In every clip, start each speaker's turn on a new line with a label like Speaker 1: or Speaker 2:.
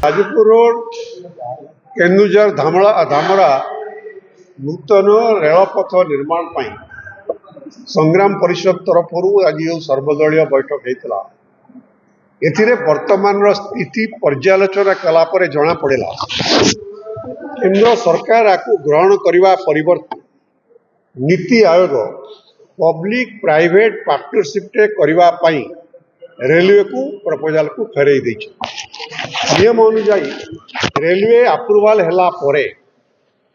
Speaker 1: Jajpur road Keonjhar Dhamra ନୂତନ ରେଳପଥ ନିର୍ମାଣ ପାଇଁ ସଂଗ୍ରାମ ପରିଷଦ ତରଫରୁ ଆଜି ଯେଉଁ ସର୍ବଦଳୀୟ ବୈଠକ ହୋଇଥିଲା, ଏଥିରେ ବର୍ତ୍ତମାନର ସ୍ଥିତି ପର୍ଯ୍ୟାଲୋଚନା କଲା ପରେ ଜଣାପଡ଼ିଲା କେନ୍ଦ୍ର ସରକାର ଆକୁ ଗ୍ରହଣ କରିବା ପରିବର୍ତ୍ତେ ନୀତି ଆୟୋଗ ପବ୍ଲିକ ପ୍ରାଇଭେଟ ପାର୍ଟନରସିପ୍ରେ କରିବା ପାଇଁ रेलवे प्रपोजाल को फेरई दे नियम अनुजाई रेलवे अप्रूवाल है परे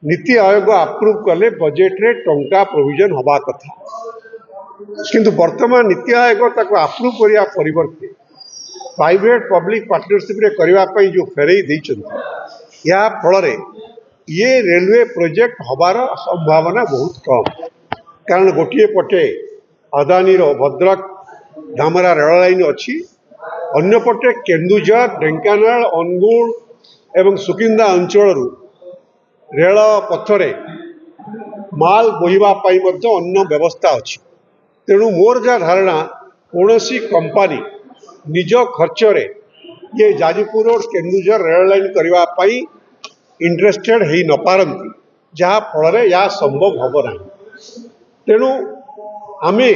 Speaker 1: नीति आयोग अप्रूव कले बजेट रे टंका प्रोविजन हवा कथा किंतु वर्तमान नीति आयोग ताको अप्रूव करिया परिवर्ते प्राइवेट पब्लिक पार्टनरशिप रे करिवा पई जो फेरई देइछन्ती या फल ये रेलवे प्रोजेक्ट हबार संभावना बहुत कम। कारण गोटे पटे अदानी रो भद्रक धामरा रेल लाइन अच्छी अन्यपटे केन्दुझर ढेंकानाल अनुगुल एवं सुकिंदा अंचल रेल पथरे माल बोहिबा पाई मध्य अन्य व्यवस्था अच्छी। तेणु मोर जा धारणा कौनसी कंपनी निज खर्च रे ये Jajpur road Keonjhar rail line करबा पाई इंटरेस्टेड है न पारंती, जहाँ फल या संभव हम ना। तेणु आमे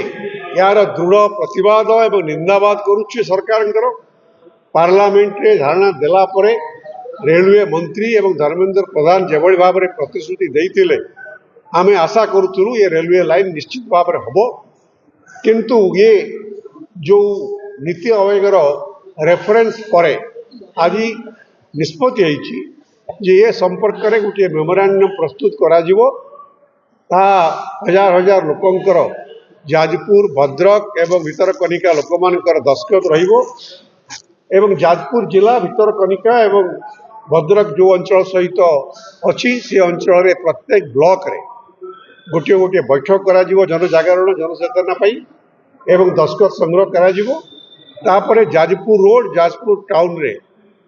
Speaker 1: यार दृढ़ प्रतिवाद एवं निंदावाद करुच्छे सरकार पार्लियामेंट रे धारणा देला परे रेलवे मंत्री एवं धर्मेंद्र प्रधान जो भाव में प्रतिश्रुति देते आमे आशा करूँ ये रेलवे लाइन निश्चित भाव में हम, किंतु ये जो नीति आयोगर रेफरेंस पर आज निष्पत्ति होती ये संपर्क में गोटे मेमोरांडम प्रस्तुत करा हजार हजार लोकंकर जाजपुर भद्रक एवं भितरकनिका लोक मानकर दस्खत रहिबो एवं जाजपुर जिला भितरकनिका एवं भद्रक जो अंचल सहित अच्छी से अंचल रे प्रत्येक ब्लॉक रे गोटे गोटे बैठक करा जनजागरण जनचेतना पाई एवं दस्खत संग्रह करा तापरे जाजपुर रोड जाजपुर टाउन रे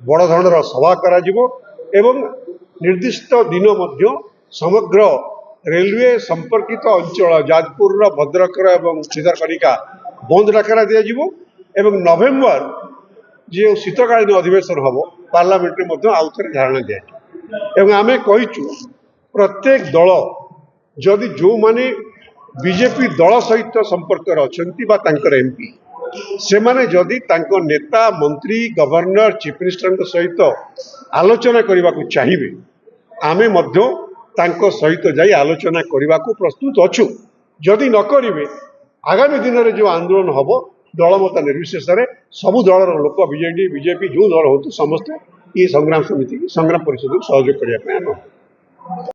Speaker 1: बड़ धरणर सभा करा एवं निर्दिष्ट दिन मध्य समग्र रेलवे संपर्कित अंचल जाजपुर भद्रक एवं भितरकनिका बंद डाकरा दिज्व एवं नवेम्बर जो शीतकालीन अधिवेशन हम पार्लियामेंट में आउ थे धारणा दिया आम कहीचु प्रत्येक दल जदि जो माने बीजेपी दल सहित संपर्क अच्छा एमपी से माने जदि तांको नेता मंत्री गवर्नर चीफ मिनिस्टर सहित आलोचना करने को चाहिए आमे मध्य तांको सहित जाई आलोचना करने को प्रस्तुत अच्छु। जदि न करेंगे आगामी दिन में जो आंदोलन हम दलमत निर्विशेष सबू दलर लोक बीजेपी जो दल हो समस्ते ये संग्राम समिति संग्राम परिषद को सहयोग करने।